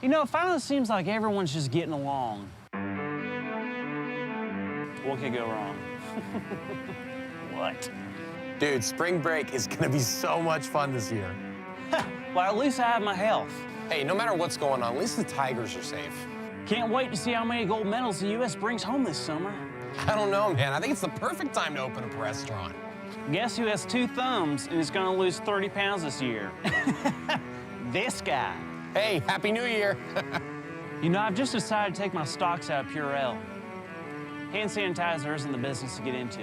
You know, it finally seems like everyone's just getting along. What could go wrong? What? Dude, spring break is gonna be so much fun this year. Well, at least I have my health. Hey, no matter what's going on, at least the Tigers are safe. Can't wait to see how many gold medals the U.S. brings home this summer. I don't know, man. I think it's the perfect time to open up a restaurant. Guess who has 2 thumbs and is gonna lose 30 pounds this year? This guy. Hey, Happy New Year. You know, I've just decided to take my stocks out of Purell. Hand sanitizer isn't the business to get into.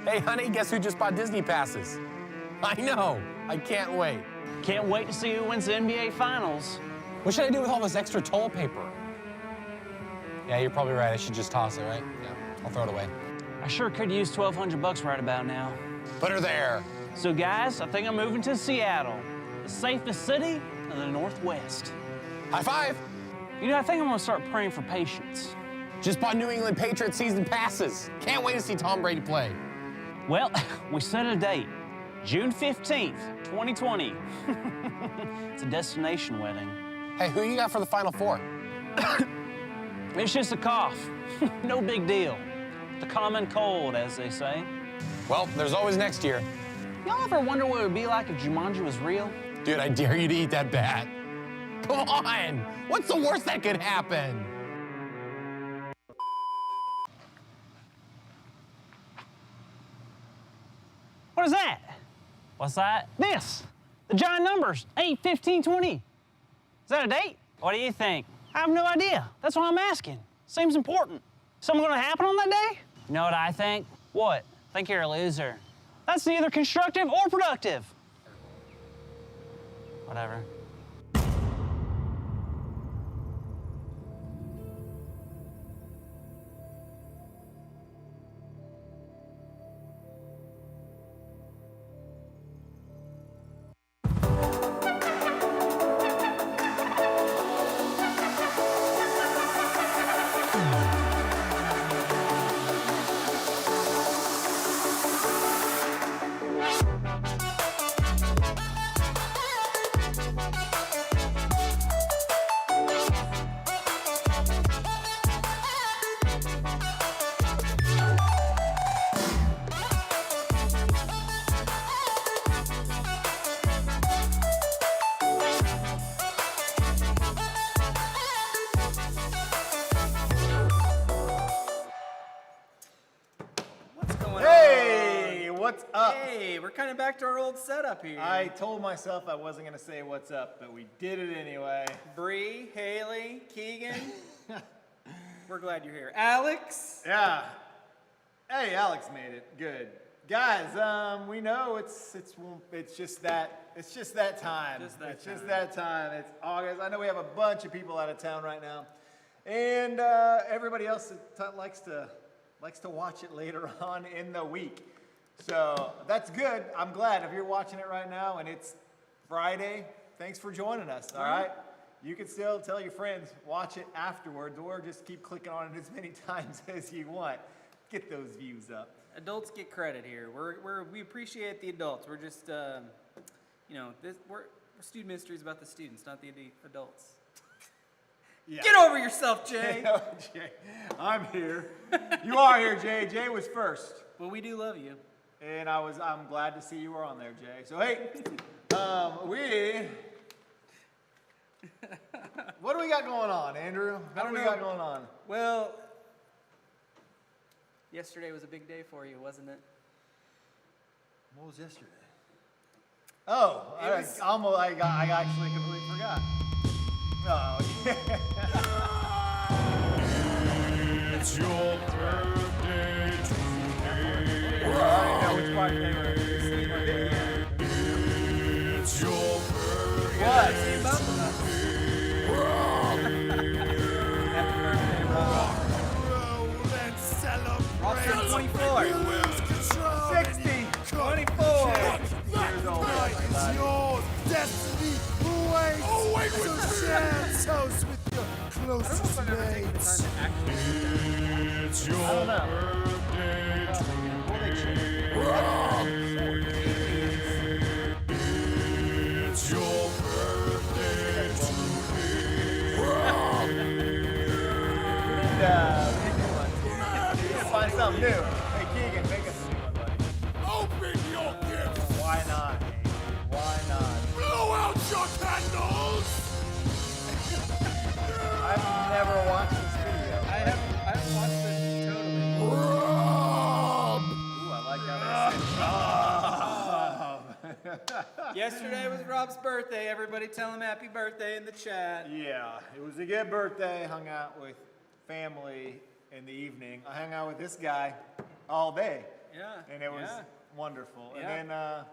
Hey, honey, guess who just bought Disney passes? I know. I can't wait. Can't wait to see who wins the NBA Finals. What should I do with all this extra toilet paper? Yeah, you're probably right. I should just toss it, right? Yeah, I'll throw it away. I sure could use 1,200 bucks right about now. Put her there. So guys, I think I'm moving to Seattle, the safest city in the Northwest. High five. You know, I think I'm gonna start praying for patience. Just bought New England Patriots season passes. Can't wait to see Tom Brady play. Well, we set a date, June 15th, 2020. It's a destination wedding. Hey, who you got for the Final Four? It's just a cough. No big deal. The common cold, as they say. Well, there's always next year. Y'all ever wonder what it would be like if Jumanji was real? Dude, I dare you to eat that bat. Come on! What's the worst that could happen? What is that? What's that? This! The giant numbers, 8, 15, 20. Is that a date? What do you think? I have no idea. That's why I'm asking. Seems important. Something gonna happen on that day? You know what I think? What? Think you're a loser. That's neither constructive or productive. Whatever. Hey, we're kind of back to our old setup here. I told myself I wasn't going to say what's up, but we did it anyway. Bree, Haley, Keegan. We're glad you're here. Alex. Yeah. Hey, Alex made it. Good. Guys, we know it's just that time. It's just that time. It's August. I know we have a bunch of people out of town right now, and everybody else likes to watch it later on in the week. So that's good. I'm glad if you're watching it right now and it's Friday. Thanks for joining us. All right. You can still tell your friends, watch it afterwards, or just keep clicking on it as many times as you want. Get those views up. Adults get credit here. We appreciate the adults. We're just, we're student ministry is about the students, not the adults. Yeah. Get over yourself, Jay. Jay, I'm here. You are here, Jay. Jay was first. Well, we do love you. And I'm glad to see you were on there, Jay. So hey, what do we got going on, Andrew? What do we got going on? Well, yesterday was a big day for you, wasn't it? What was yesterday? Oh, I actually completely forgot. Oh, yeah. It's your birthday today. I don't know which part they were. It's your birthday. What? Happy birthday, Rob. Let's celebrate. Rob's turning 24. We lose control. 60. 24. Years old. It's your destiny. Wait. Oh, wait. So share toast with your closest mates. It's your birthday today. It's your birthday Find something new. Hey, Keegan, make us a new one, buddy. Open your gifts. Why not? Why not? Blow out your candles. I've never watched this video. I haven't watched it totally. Rob. Ooh, I like how they said Yesterday was Rob's birthday. Everybody tell him happy birthday in the chat. Yeah, it was a good birthday. Hung out with family in the evening. I hung out with this guy all day. Yeah. And it was wonderful. Yeah. And then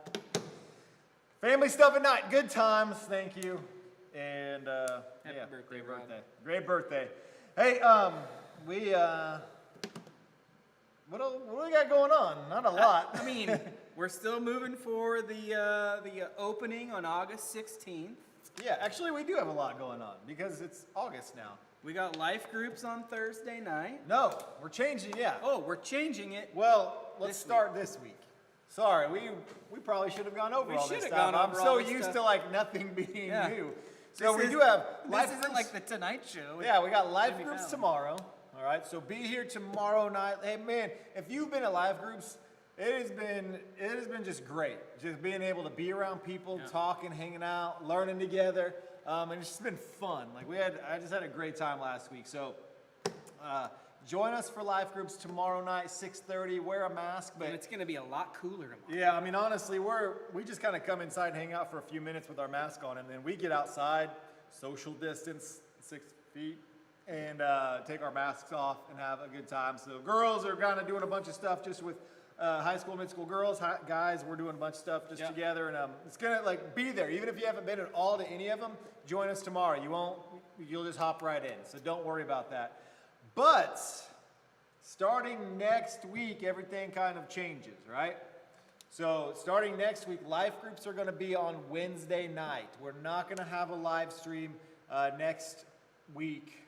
family stuff at night. Good times. Thank you. And Happy birthday, great Rob. birthday. Great birthday. Hey, what do we got going on? Not a lot. I mean, we're still moving for the opening on August 16th. Yeah, actually, we do have a lot going on because it's August now. We got life groups on Thursday night. No, we're changing. Yeah. Oh, we're changing it. Well, let's This start this week. Sorry, we probably should have gone over We all this should stuff. have gone I'm over so all this used stuff. to like nothing being Yeah. new. So This we is- do have This life isn't groups. like the Tonight Show. Yeah, we got life Jimmy groups Fallon. tomorrow. All right, so be here tomorrow night. Hey man, if you've been at life groups, it has been just great. Just being able to be around people, talking, hanging out, learning together, and it's just been fun. Like I just had a great time last week. So join us for life groups tomorrow night, 6:30. Wear a mask, but And it's going to be a lot cooler tomorrow. yeah, I mean, honestly, we just kind of come inside and hang out for a few minutes with our mask on, and then we get outside, social distance, 6 feet, and take our masks off and have a good time. So girls are kind of doing a bunch of stuff just with high school, mid-school girls. Guys, we're doing a bunch of stuff just together, and it's gonna like be there. Even if you haven't been at all to any of them, join us tomorrow. You'll just hop right in. So don't worry about that. But starting next week, everything kind of changes, right? So starting next week, life groups are going to be on Wednesday night. We're not going to have a live stream next week.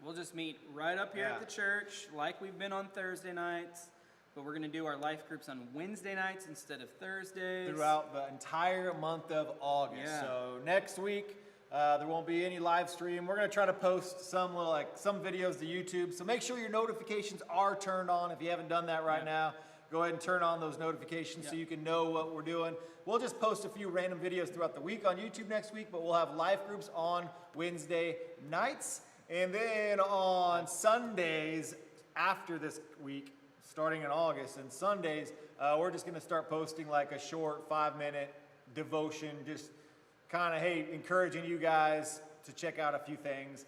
We'll just meet right up here at the church like we've been on Thursday nights. But we're going to do our life groups on Wednesday nights instead of Thursdays. Throughout the entire month of August. Yeah. So next week, there won't be any live stream. We're going to try to post some videos to YouTube. So make sure your notifications are turned on. If you haven't done that right now, go ahead and turn on those notifications so you can know what we're doing. We'll just post a few random videos throughout the week on YouTube next week, but we'll have life groups on Wednesday nights. And then on Sundays after this week, starting in August. And Sundays, we're just going to start posting like a short 5-minute devotion, just kind of, hey, encouraging you guys to check out a few things.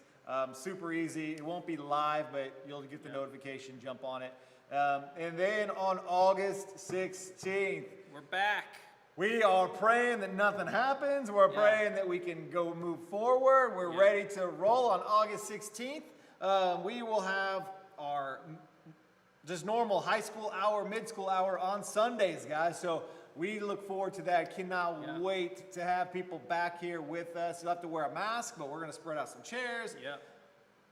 Super easy. It won't be live, but you'll get the notification, jump on it. And then on August 16th, We're back. we are praying that nothing happens. We're praying that we can go move forward. We're ready to roll on August 16th. We will have our just normal high school hour, mid-school hour on Sundays, guys. So we look forward to that. Cannot wait to have people back here with us. You'll have to wear a mask, but we're going to spread out some chairs. Yep.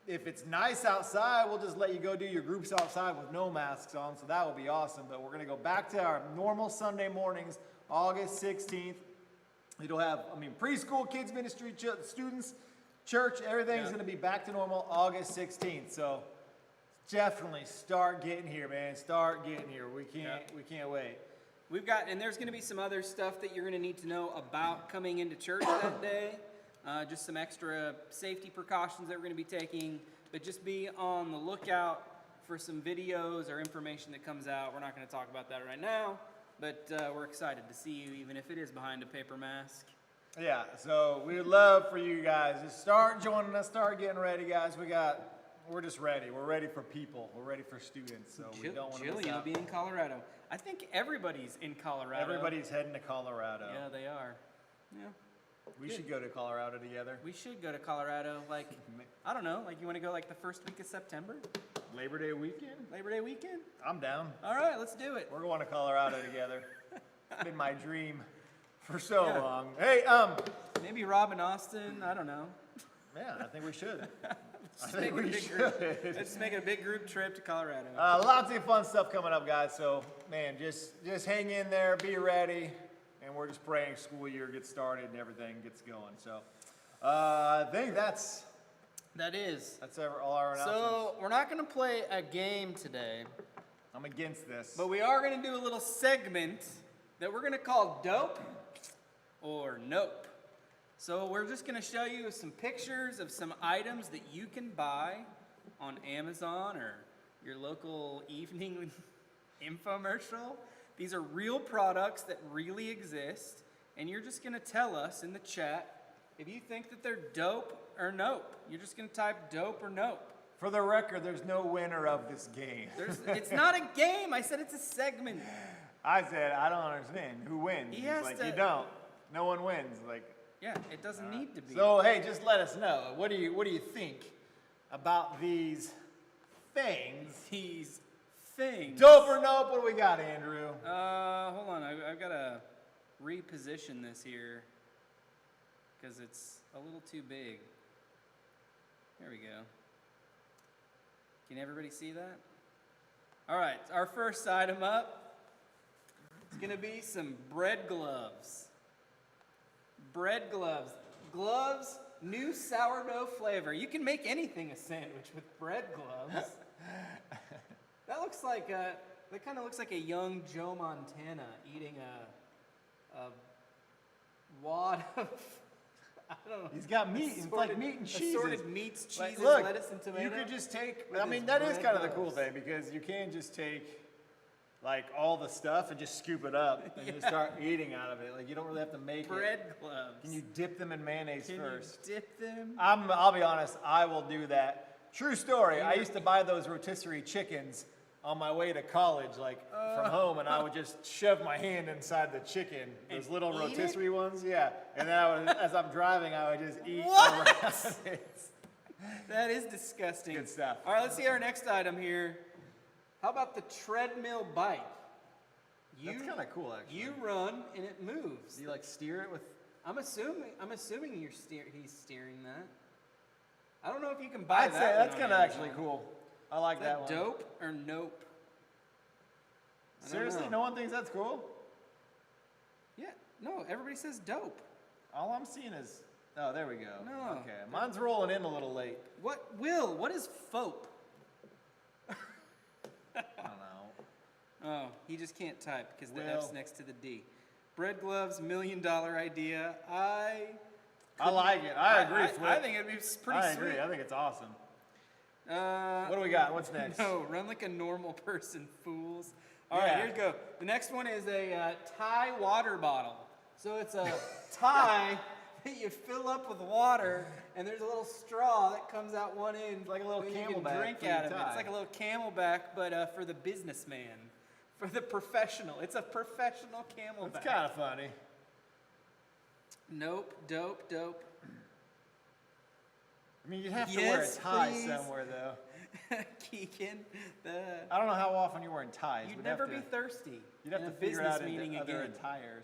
If it's nice outside, we'll just let you go do your groups outside with no masks on, so that will be awesome. But we're going to go back to our normal Sunday mornings, August 16th. It'll have, preschool, kids ministry, students, church, everything's going to be back to normal August 16th. So definitely start getting here, man. Start getting here. We can't wait. We've got, and there's going to be some other stuff that you're going to need to know about coming into church that day. Just some extra safety precautions that we're going to be taking. But just be on the lookout for some videos or information that comes out. We're not going to talk about that right now, but we're excited to see you, even if it is behind a paper mask. Yeah, so we would love for you guys to start joining us, start getting ready, guys. We're just ready. We're ready for people. We're ready for students. So we don't want to miss Jillian will out. be in Colorado. I think everybody's in Colorado. Everybody's heading to Colorado. Yeah, they are. Yeah. We should go to Colorado together. We should go to Colorado, like, I don't know, like you want to go like the first week of September? Labor Day weekend? Labor Day weekend? I'm down. All right, let's do it. We're going to Colorado together. It's been my dream for so long. Hey, Maybe Rob and Austin, I don't know. yeah, I think we should. Let's make it a big group trip to Colorado. Lots of fun stuff coming up, guys. So, man, just hang in there, be ready, and we're just praying school year gets started and everything gets going. So, I think that's all our announcements. So we're not going to play a game today, I'm against this. but we are going to do a little segment that we're going to call Dope or Nope. So we're just going to show you some pictures of some items that you can buy on Amazon or your local evening infomercial. These are real products that really exist, and you're just going to tell us in the chat if you think that they're dope or nope. You're just going to type dope or nope. For the record, there's no winner of this game. It's not a game. I said it's a segment. I said, I don't understand. Who wins? He He's has like, to- you don't. No one wins. Like, Yeah, it doesn't need to be. so hey, just let us know. What do you think about these things? These things. Dope or nope? What do we got, Andrew? Hold on. I've got to reposition this here because it's a little too big. There we go. Can everybody see that? All right, our first item up is going to be some bread gloves. Bread gloves. Gloves, new sourdough flavor. You can make anything a sandwich with bread gloves. That looks like that kind of looks like a young Joe Montana eating a wad of, I don't know. He's got meat. It's like meat and cheese. Assorted meats, cheeses, Like, look, lettuce, and tomato. you could just take, with I mean, his that is bread kind of the gloves. cool thing because you can just take like all the stuff and just scoop it up and just start eating out of it. Like you don't really have to make Bread it. gloves. Can you dip them in mayonnaise Can first? you dip them? I'll be honest, I will do that. True story. I used to buy those rotisserie chickens on my way to college, like from home, and I would just shove my hand inside the chicken, those And little eat rotisserie ones, yeah. And then as I'm driving, I would just eat What? around it. That is disgusting. Good stuff. All right, let's see our next item here. How about the treadmill bike? That's kind of cool, actually. You run and it moves. Do you like steer it with? I'm assuming he's steering that. I don't know if you can buy I'd that. say one that's on kind of Amazon. actually cool. I like Is that that one. dope or nope? I don't Seriously, know. no one thinks that's cool? Yeah, no, everybody says dope. All I'm seeing is, oh, there we go. No. Okay, mine's rolling in a little late. What is FOAP? I don't know. Oh, he just can't type because the Well- F's next to the D. Bread gloves, $1 million idea. I I like it. I agree, I Flip. think it'd be pretty I sweet. agree. I think it's awesome. What do we got? What's next? No, run like a normal person, fools. All right, Yeah. here we go. The next one is a Thai water bottle. So it's a Thai that you fill up with water, and there's a little straw that comes out one end, like a little and you can Camelback drink for your out of it. Thai. It's like a little Camelback, but for the businessman, for the professional. It's a professional Camelback. That's kind of funny. Nope, dope. I mean, you'd have to wear a Yes, tie please. somewhere, though. Keegan, I don't know how often you're wearing ties. you'd We'd never have to, be thirsty. You'd have in to a figure it business out meeting into other again. attires.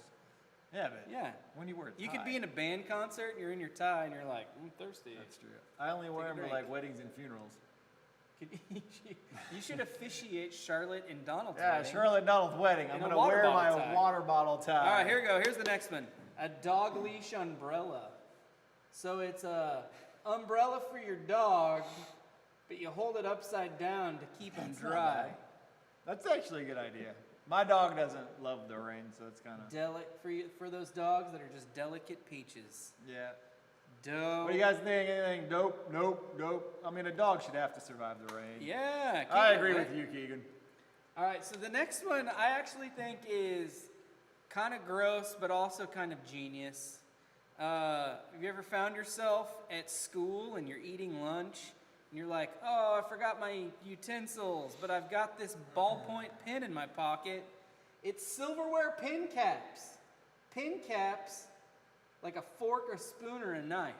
Yeah, but Yeah. when you wear a tie. You could be in a band concert and you're in your tie and you're like, I'm thirsty. That's true. I only wear a them for drink. like weddings and funerals. You should officiate Charlotte and Donald's Yeah, wedding. Charlotte Donald's wedding. I'm In a gonna water wear my bottle tie. water bottle tie. All right, here we go. Here's the next one. A dog leash umbrella. So it's a umbrella for your dog, but you hold it upside down to keep him That's not dry. bad. That's actually a good idea. My dog doesn't love the rain, so it's kind of. For those dogs that are just delicate peaches. Yeah. Dope. What do you guys think? Anything dope? Nope. I mean, a dog should have to survive the rain. Yeah. I Keegan, agree right? with you, Keegan. All right, so the next one I actually think is kind of gross, but also kind of genius. Have you ever found yourself at school and you're eating lunch and you're like, oh, I forgot my utensils, but I've got this ballpoint pen in my pocket. It's silverware pin caps. Pin caps, like a fork, a spoon, or a knife.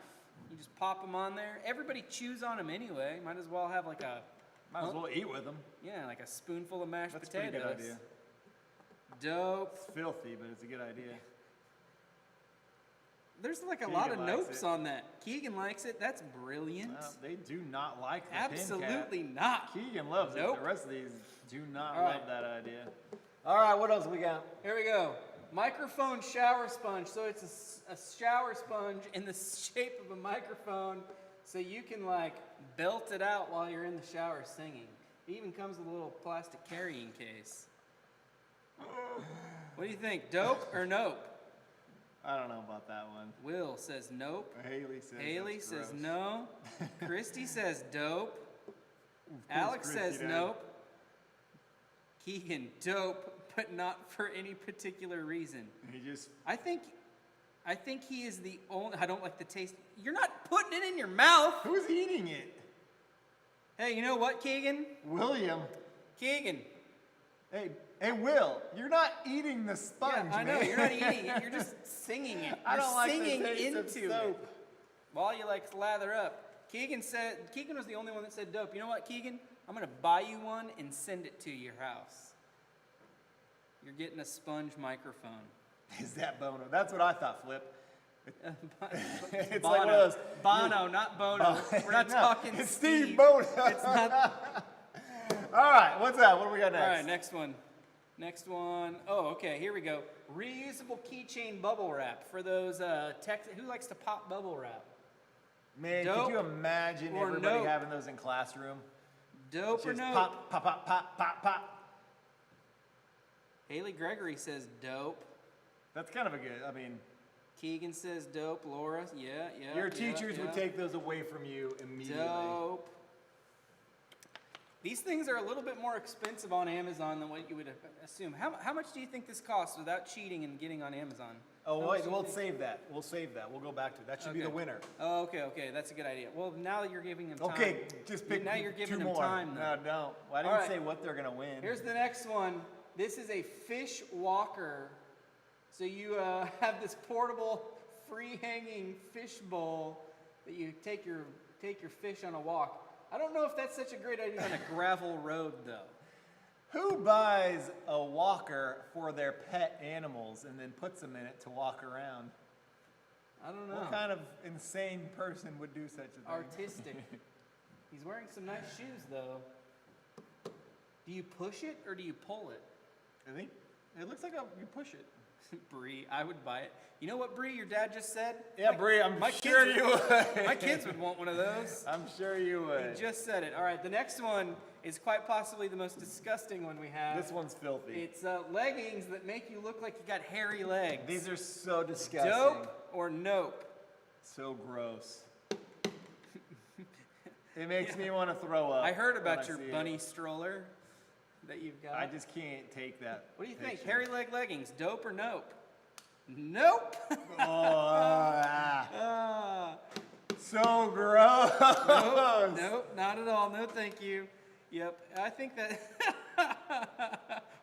You just pop them on there. Everybody chews on them anyway. Might as well have like a Might as well eat with them. yeah, like a spoonful of mashed That's a pretty potatoes. good idea. Dope. It's filthy, but it's a good idea. There's like a lot of Keegan likes nopes it. on that. Keegan likes it. That's brilliant. They do not like the pin cap. Absolutely not. Keegan loves Nope. it. The rest of these do not All love right. that idea. All right, what else we got? Here we go. Microphone shower sponge. So it's a shower sponge in the shape of a microphone, so you can like belt it out while you're in the shower singing. It even comes with a little plastic carrying case. What do you think? Dope or nope? I don't know about that one. Will says nope. Haley says. Haley that's says gross. no. Christy says dope. Alex Christy says does. nope. Keegan, dope, but not for any particular reason. He just. I think he is the only. I don't like the taste. You're not putting it in your mouth. Who's eating it? Hey, you know what, Keegan? William. Keegan. Hey, Will. You're not eating the sponge, Yeah, I know man. you're not eating it. You're just singing it. I You're don't like singing the taste into of it soap. while you like lather up. Keegan was the only one that said dope. You know what, Keegan? I'm gonna buy you one and send it to your house. You're getting a sponge microphone. Is that Bono? That's what I thought, Flip. It's Bono. like one of those. Bono, not Bono. We're not No, talking it's Steve. Steve Bono. It's not. All right, what's that? What do we got next? All right, next one. Next one. Oh, okay, here we go. Reusable keychain bubble wrap for those who likes to pop bubble wrap? Man, Dope could you imagine or everybody nope? having those in classroom? Dope or Just no? pop, pop, pop, pop, pop, pop. Haley Gregory says dope. That's kind of a good. I mean, Keegan says dope. Laura, yeah. your yeah, teachers would yeah. take those away from you immediately. Dope. These things are a little bit more expensive on Amazon than what you would assume. How much do you think this costs without cheating and getting on Amazon? Oh, How much wait, do you we'll think? save that. We'll save that. We'll go back to it. That should be the Okay. winner. Oh, okay, that's a good idea. Well, now you're giving them time. Okay, just pick Now you're giving two them more. time, though. No, don't. Well, I didn't All right. say what they're gonna win. Here's the next one. This is a fish walker. So you have this portable, free-hanging fish bowl that you take your fish on a walk. I don't know if that's such a great idea on a gravel road, though. Who buys a walker for their pet animals and then puts them in it to walk around? I don't know. What kind of insane person would do such a thing? Artistic. He's wearing some nice shoes, though. Do you push it or do you pull it? I think it looks like you push it. Bree, I would buy it. You know what, Bree, your dad just said? Yeah, Bree, I'm my sure kids you would. My kids would want one of those. I'm sure you would. He just said it. All right, the next one is quite possibly the most disgusting one we have. This one's filthy. It's leggings that make you look like you got hairy legs. These are so disgusting. Dope or nope? So gross. It makes me want to throw up. I heard when about I your see it. bunny stroller that you've got. I just can't take that. What do you think? picture. Hairy leg leggings, dope or nope? Nope. Ah. So gross. Nope, not at all. No, thank you. Yep, I think that.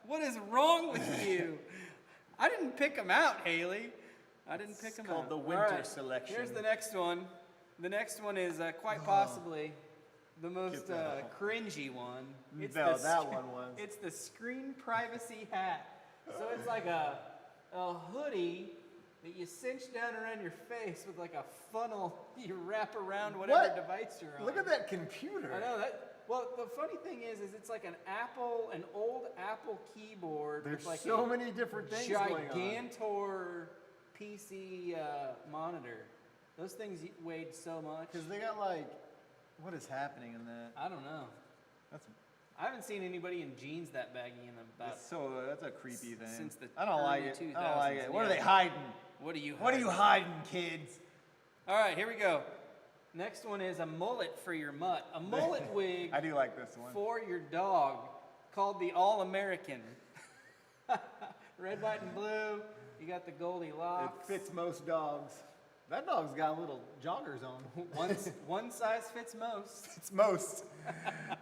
What is wrong with you? I didn't pick them out, Haley. I didn't pick them called out. the All winter right, selection. Here's the next one. The next one is quite possibly the most Get that out. cringy one. No, that one was. It's the screen privacy hat. So it's like a hoodie that you cinch down around your face with like a funnel you wrap around whatever What? device you're on. Look at that computer. I know that. Well, the funny thing is it's like an old Apple keyboard There's with like so a many different things going on. gigantor PC monitor. Those things weighed so much. Because they got like, what is happening in that? I don't know. That's I haven't seen anybody in jeans that baggy in about. that's a creepy thing. Since the I don't like early it. I don't like 2000s, it. What are yeah. they hiding? What are you? What are you hiding, kids? All right, here we go. Next one is a mullet for your mutt. A mullet wig I do like this one. for your dog, called the All-American. Red, white, and blue. You got the It Goldilocks. fits most dogs. That dog's got little joggers on. One size fits most. It's most.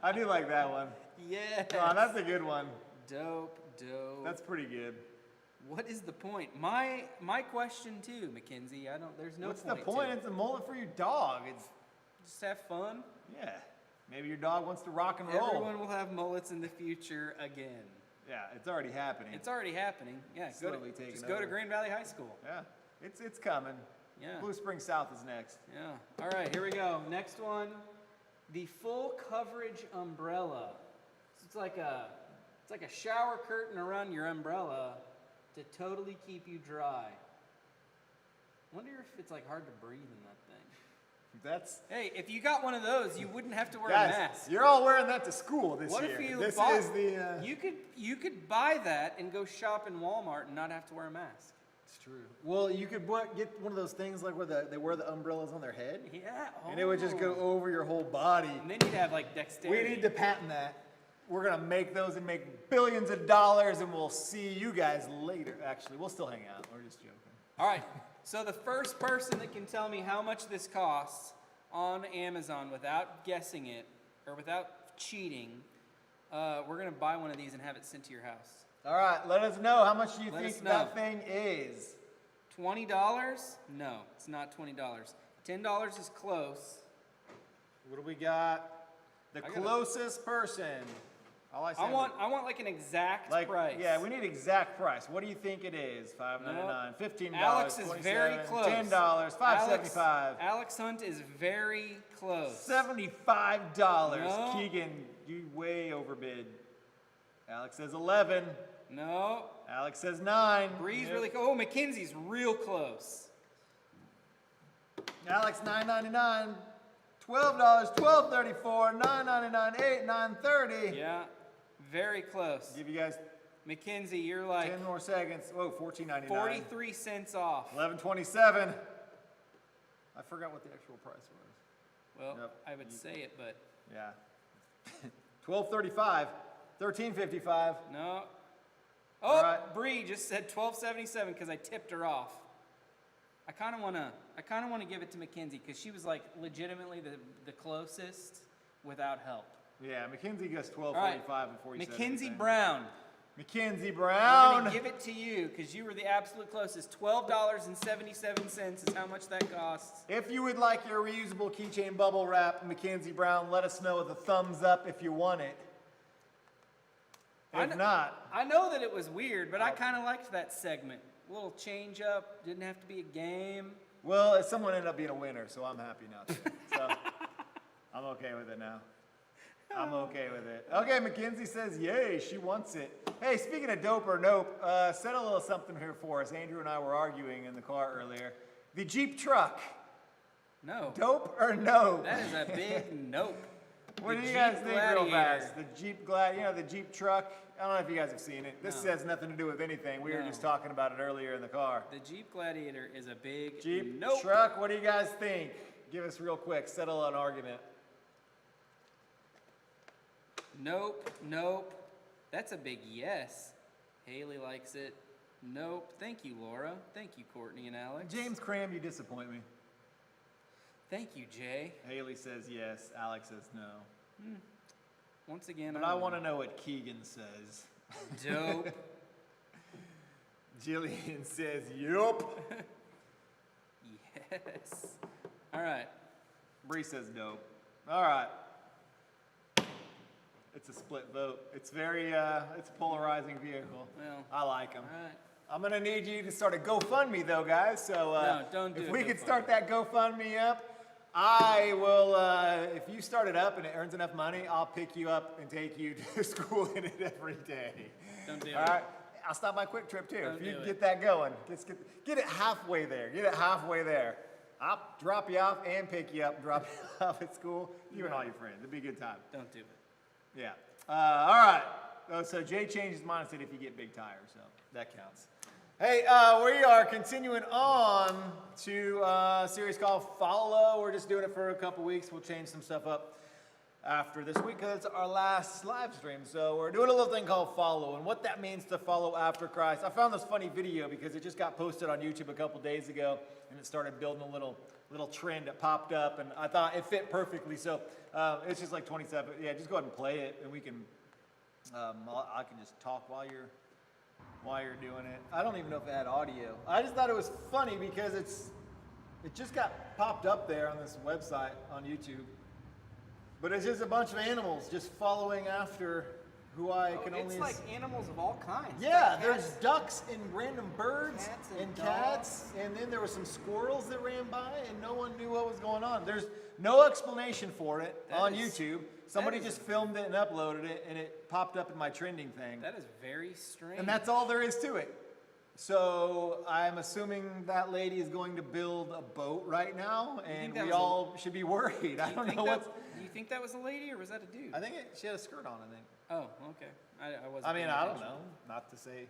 I do like that one. Yeah. Oh, that's a good one. Dope. That's pretty good. What is the point? My question too, Mackenzie. There's no What's point. the point? to it. It's a mullet for your dog. It's Just have fun. yeah. Maybe your dog wants to rock and roll. Everyone will have mullets in the future again. Yeah, it's already happening. It's already happening. Yeah, Slowly taking just go to over. Grand Valley High School. yeah, it's coming. Yeah. Blue Spring South is next. Yeah. All right, here we go. Next one, the full coverage umbrella. So it's like a shower curtain around your umbrella to totally keep you dry. Wonder if it's like hard to breathe in that thing. That's Hey, if you got one of those, you wouldn't have to wear a guys. mask. You're all wearing that to school this What year. if you this bought? is the. You could buy that and go shop in Walmart and not have to wear a mask. It's true. Well, you could get one of those things like where they wear the umbrellas on their head, Yeah. and it would just go oh. over your whole body. And then you'd have like dexterity. We need to patent that. We're gonna make those and make billions of dollars, and we'll see you guys later. Actually, we'll still hang out. We're just joking. All right. So the first person that can tell me how much this costs on Amazon without guessing it or without cheating, we're gonna buy one of these and have it sent to your house. All right, let us know how much you Let us think know. that thing is. $20? No, it's not $20. $10 is close. What do we got? The gotta- closest person. All I, I want like an exact like price. Yeah, we need exact price. What do you think it is? $5.99, $15, Alex is very $27, close. $10, $5.75, Alex Hunt is very close. $75. No. Keegan, you way overbid. Alex says 11. No. Alex says 9. Bree's Yep. really close. Oh, Mackenzie's real close. Alex $9.99. $12, $12.34, $9.99, $8, $9.30. Yeah, very close. Give you guys Mackenzie, you're like 10 more seconds. Whoa, $14.99. 43 cents off. $11.27. I forgot what the actual price was. Well, Yep. I would say it, but Yeah. $12.35. $13.55. no. All Oh, right. Bree just said $12.77 because I tipped her off. I kind of wanna give it to Mackenzie because she was like legitimately the closest without help. Yeah, Mackenzie gets All right, $12.45 before you said Mackenzie anything. Brown. Mackenzie I'm Brown. gonna give it to you because you were the absolute closest. $12.77 is how much that costs. If you would like your reusable keychain bubble wrap, Mackenzie Brown, let us know with a thumbs up if you want it. I If kn- not, I know that it was weird, but I kind of liked that segment. A little change up, didn't have to be a game. well, someone ended up being a winner, so I'm happy now. So I'm okay with it now. I'm okay with it. Okay, Mackenzie says, yay, she wants it. Hey, speaking of dope or nope, said a little something here for us. Andrew and I were arguing in the car earlier. The Jeep truck, No, dope or no? that is a big nope. What The do you guys Jeep think real Gladiator. fast? The Jeep the Jeep truck? I don't know if you guys have seen it. This No. has nothing to do with anything. We were No. just talking about it earlier in the car. The Jeep Gladiator is a big Jeep nope. truck, what do you guys think? Give us real quick, settle an argument. Nope, nope. That's a big yes. Haley likes it. Nope. Thank you, Laura. Thank you, Courtney and Alex. James Cram, you disappoint me. Thank you, Jay. Haley says yes. Alex says no. Once again, But I want to know what Keegan says. Dope. Jillian says yup. Yes. All right. Bree says dope. All right. It's a split vote. It's very, it's a polarizing vehicle. Well, I like them. all right. I'm gonna need you to start a GoFundMe though, guys. So No, don't do if a we could GoFundMe. start that GoFundMe up, I will. If you start it up and it earns enough money, I'll pick you up and take you to school in it every day. Don't do All it. right. I'll stop my quick trip too. Don't If you do it. get that going, get it halfway there. Get it halfway there. I'll drop you off and pick you up, and drop you off at school. You and all your friends. It'd be a good time. Don't do it. Yeah. All right. So Jay changed his mind and said if you get big tires, so that counts. Hey, we are continuing on to a series called Follow. We're just doing it for a couple weeks. We'll change some stuff up after this week because it's our last live stream. So we're doing a little thing called Follow, and what that means to follow after Christ. I found this funny video because it just got posted on YouTube a couple days ago, and it started building a little trend that popped up, and I thought it fit perfectly. So it's just like 27. Yeah, just go ahead and play it, and we can. I can just talk while you're doing it. I don't even know if it had audio. I just thought it was funny because it just got popped up there on this website on YouTube. But it's just a bunch of animals just following after who I can only. It's like animals of all kinds. Yeah, Like there's cats. ducks and random birds Cats and and cats, dogs. and then there were some squirrels that ran by, and no one knew what was going on. There's no explanation for it That on is- YouTube. Somebody is- just filmed it and uploaded it, and it popped up in my trending thing. That is very strange. And that's all there is to it. So I'm assuming that lady is going to build a boat right now, and that we was a- all should be worried. I don't know what's. Do you think that was a lady or was that a dude? I think she had a skirt on. I think. Oh, okay. I wasn't. I mean, paying I don't attention. know. Not to say.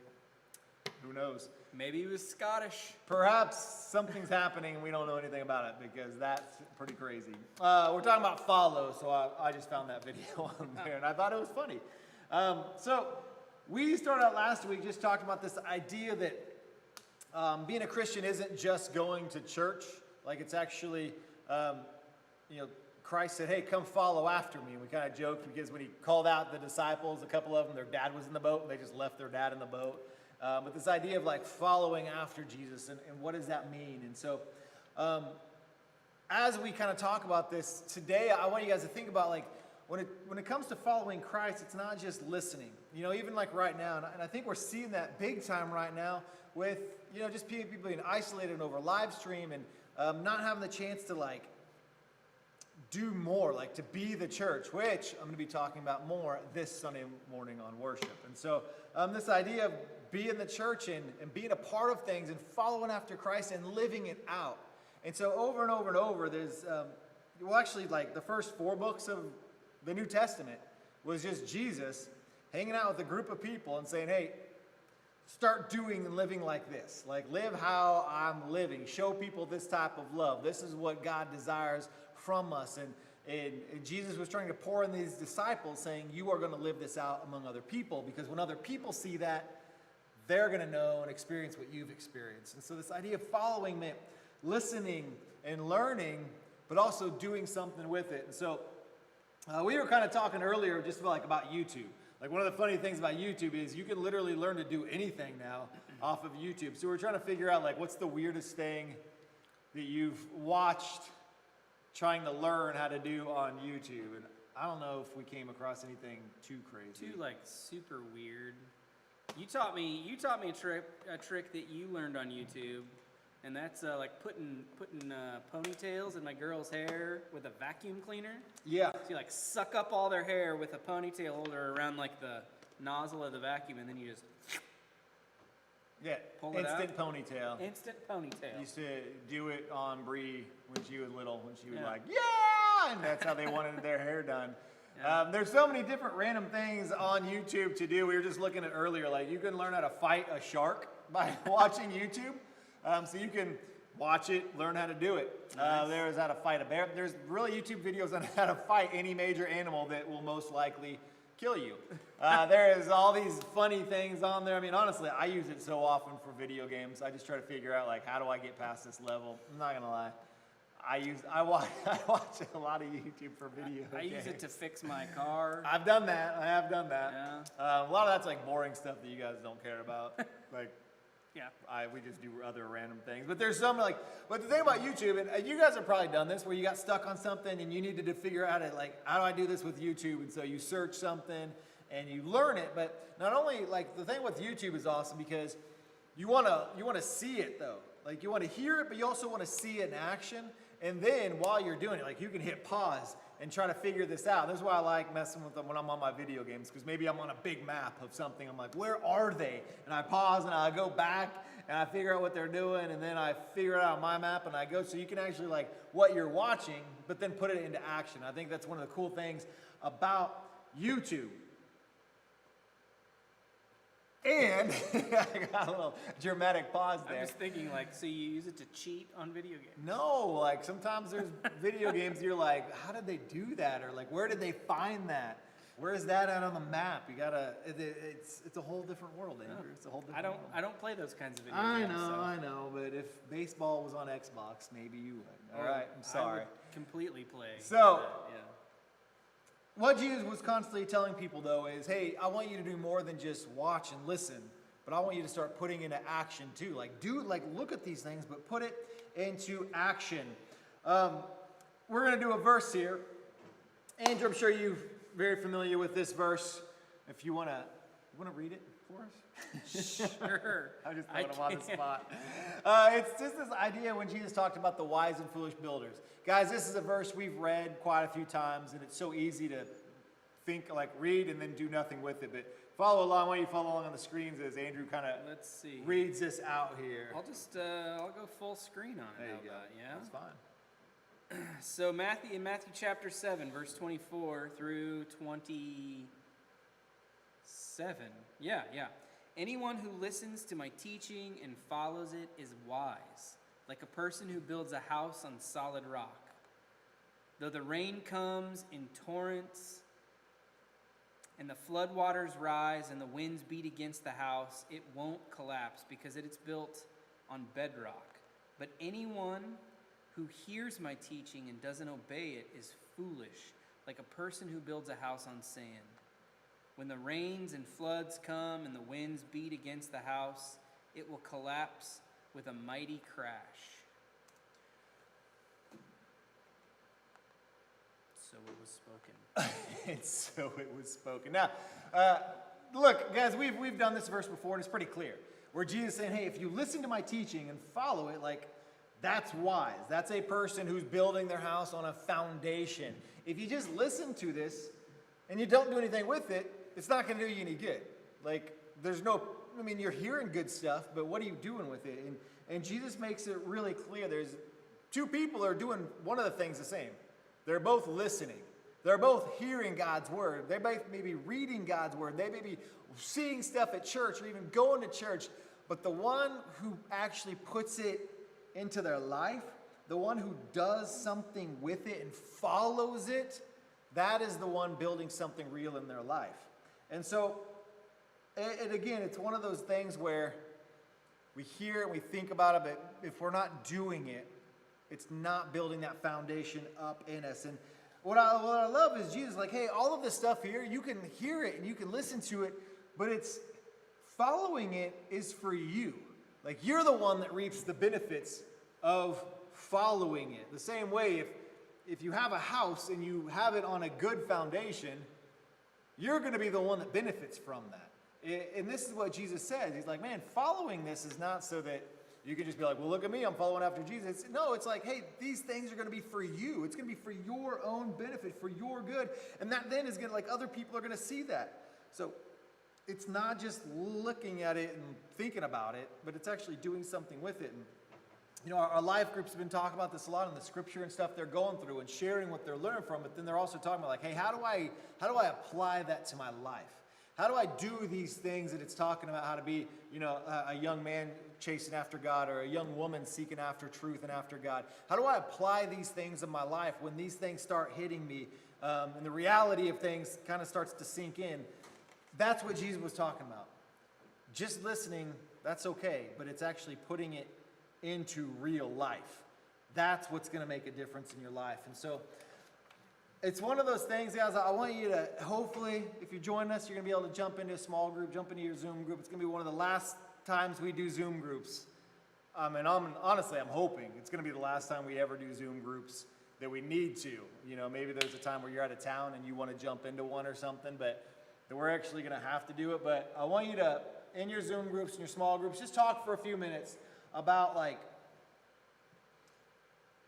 Who knows? Maybe he was Scottish. Perhaps something's happening and we don't know anything about it because that's pretty crazy. We're talking about follow, so I just found that video on there and I thought it was funny. So we started out last week just talking about this idea that being a Christian isn't just going to church. Like it's actually, Christ said, hey, come follow after me. And we kind of joked because when he called out the disciples, a couple of them, their dad was in the boat and they just left their dad in the boat. But this idea of like following after Jesus and what does that mean? And so as we kind of talk about this today, I want you guys to think about like when it comes to following Christ, it's not just listening. You know, even like right now, and I think we're seeing that big time right now with, just people being isolated over live stream and not having the chance to like do more, like to be the church, which I'm going to be talking about more this Sunday morning on worship. And so this idea of being the church and being a part of things and following after Christ and living it out. And so over and over and over, there's, actually like the first 4 books of the New Testament was just Jesus hanging out with a group of people and saying, hey, start doing and living like this. Like live how I'm living. Show people this type of love. This is what God desires from us. And Jesus was trying to pour in these disciples saying, you are going to live this out among other people, because when other people see that, they're going to know and experience what you've experienced. And so this idea of following meant listening and learning, but also doing something with it. And so we were kind of talking earlier just about YouTube. Like one of the funny things about YouTube is you can literally learn to do anything now off of YouTube. So we're trying to figure out like what's the weirdest thing that you've watched trying to learn how to do on YouTube. And I don't know if we came across anything too crazy. Too like super weird. You taught me a trick that you learned on YouTube, and that's like putting ponytails in my girl's hair with a vacuum cleaner. Yeah. So you like suck up all their hair with a ponytail holder around like the nozzle of the vacuum, and then you just Yeah. Pull it Instant out. ponytail. instant ponytail. Used to do it on Bree when she was little, when she was Yeah. like, yeah, and that's how they wanted their hair done. Yeah. There's so many different random things on YouTube to do. We were just looking at earlier, like you can learn how to fight a shark by watching YouTube. So you can watch it, learn how to do it. Nice. There's how to fight a bear. There's really YouTube videos on how to fight any major animal that will most likely kill you. There is all these funny things on there. I mean, honestly, I use it so often for video games. I just try to figure out, like, how do I get past this level? I'm not gonna lie. I watch a lot of YouTube for video I games. use it to fix my car. I've done that. I have done that. Yeah. A lot of that's like boring stuff that you guys don't care about. Like, Yeah. we just do other random things. But there's some like, but the thing about YouTube, and you guys have probably done this, where you got stuck on something and you needed to figure out it, like, how do I do this with YouTube? And so you search something and you learn it. But not only, like, the thing with YouTube is awesome because you wanna see it though. Like, you wanna hear it, but you also wanna see it in action. And then while you're doing it, like, you can hit pause and try to figure this out. That's why I like messing with them when I'm on my video games, because maybe I'm on a big map of something. I'm like, where are they? And I pause and I go back and I figure out what they're doing, and then I figure it out on my map and I go. So you can actually, like, what you're watching, but then put it into action. I think that's one of the cool things about YouTube. And I got a little dramatic pause I there. was thinking, like, so you use it to cheat on video games? No, like sometimes there's video games you're like, how did they do that? Or like, where did they find that? Where is that at on the map? You gotta, it's a whole different world, Andrew. It's a whole different world. I don't play those kinds of video I games. know, so I know, but if baseball was on Xbox, maybe you would. All Well, right, I'm sorry. I would completely play. So- that, yeah. What Jesus was constantly telling people, though, is, hey, I want you to do more than just watch and listen, but I want you to start putting into action too. Like, look at these things, but put it into action. We're going to do a verse here. Andrew, I'm sure you're very familiar with this verse. If you want to read it for us? Sure. I just I put him on the can. spot. It's just this idea when Jesus talked about the wise and foolish builders. Guys, this is a verse we've read quite a few times, and it's so easy to think, like, read and then do nothing with it. But follow along. Why don't you follow along on the screens as Andrew kind of Let's see. reads this out here. I'll go full screen on it. There you How go. about, yeah. That's fine. So in Matthew chapter 7, verse 24 through 27. Yeah. Anyone who listens to my teaching and follows it is wise, like a person who builds a house on solid rock. Though the rain comes in torrents and the floodwaters rise and the winds beat against the house, it won't collapse because it is built on bedrock. But anyone who hears my teaching and doesn't obey it is foolish, like a person who builds a house on sand. When the rains and floods come and the winds beat against the house, it will collapse with a mighty crash. So it was spoken. And so it was spoken. Now, look, guys, we've done this verse before, and it's pretty clear. Where Jesus is saying, hey, if you listen to my teaching and follow it, like, that's wise. That's a person who's building their house on a foundation. If you just listen to this and you don't do anything with it, it's not going to do you any good. Like, you're hearing good stuff, but what are you doing with it? And Jesus makes it really clear. There's two people are doing one of the things the same. They're both listening. They're both hearing God's word. They both may be reading God's word. They may be seeing stuff at church or even going to church. But the one who actually puts it into their life, the one who does something with it and follows it, that is the one building something real in their life. And so, again, it's one of those things where we hear it, we think about it, but if we're not doing it, it's not building that foundation up in us. And what I love is Jesus, like, hey, all of this stuff here, you can hear it and you can listen to it, but it's following it is for you. Like, you're the one that reaps the benefits of following it. The same way, if you have a house and you have it on a good foundation, you're going to be the one that benefits from that. And this is what Jesus says. He's like, man, following this is not so that you can just be like, well, look at me, I'm following after Jesus. No, it's like, hey, these things are going to be for you. It's going to be for your own benefit, for your good. And that then is going to, like, other people are going to see that. So it's not just looking at it and thinking about it, but it's actually doing something with it. And, you know, our life groups have been talking about this a lot in the scripture and stuff they're going through and sharing what they're learning from, but then they're also talking about, like, hey, how do I apply that to my life? How do I do these things that it's talking about how to be, a young man chasing after God or a young woman seeking after truth and after God? How do I apply these things in my life when these things start hitting me and the reality of things kind of starts to sink in? That's what Jesus was talking about. Just listening, that's okay, but it's actually putting it into real life. That's what's going to make a difference in your life. And so it's one of those things, guys, I want you to, hopefully, if you join us, you're going to be able to jump into a small group, jump into your Zoom group. It's going to be one of the last times we do Zoom groups. And honestly, I'm hoping it's going to be the last time we ever do Zoom groups that we need to. Maybe there's a time where you're out of town and you want to jump into one or something, but that we're actually going to have to do it. But I want you to, in your Zoom groups and your small groups, just talk for a few minutes about,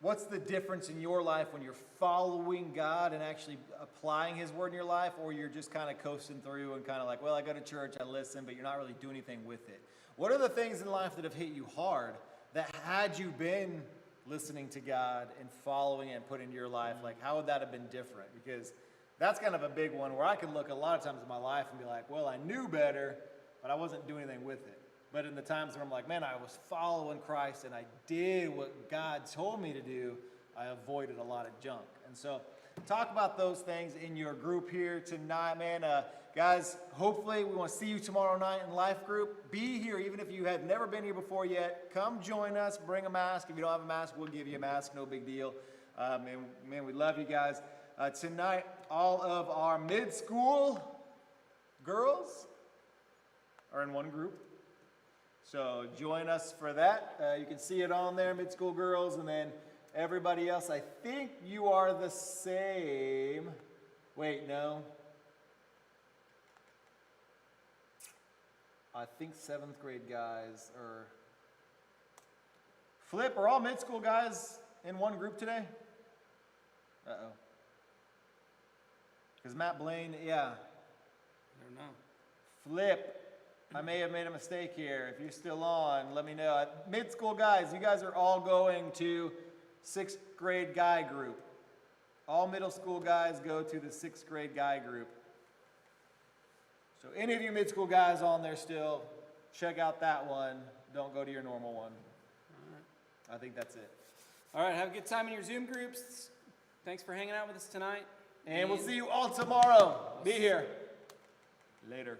what's the difference in your life when you're following God and actually applying His Word in your life, or you're just kind of coasting through and kind of like, well, I go to church, I listen, but you're not really doing anything with it. What are the things in life that have hit you hard that had you been listening to God and following it and putting into your life, how would that have been different? Because that's kind of a big one where I can look a lot of times in my life and be like, well, I knew better, but I wasn't doing anything with it. But in the times where I'm like, man, I was following Christ and I did what God told me to do, I avoided a lot of junk. And so talk about those things in your group here tonight, man. Guys, hopefully we want to see you tomorrow night in Life Group. Be here, even if you have never been here before yet. Come join us. Bring a mask. If you don't have a mask, we'll give you a mask. No big deal. Man, we love you guys. Tonight, all of our mid-school girls are in one group. So join us for that. You can see it on there, mid-school girls, and then everybody else. I think you are the same. Wait, no. I think 7th grade guys are... Flip, are all mid-school guys in one group today? Uh-oh. Because Matt Blaine, yeah. I don't know. Flip. I may have made a mistake here. If you're still on, let me know. Mid-school guys, you guys are all going to 6th grade guy group. All middle school guys go to the 6th grade guy group. So any of you mid-school guys on there still, check out that one. Don't go to your normal one. All right. I think that's it. All right, have a good time in your Zoom groups. Thanks for hanging out with us tonight. And we'll see you all tomorrow. Be here. Later.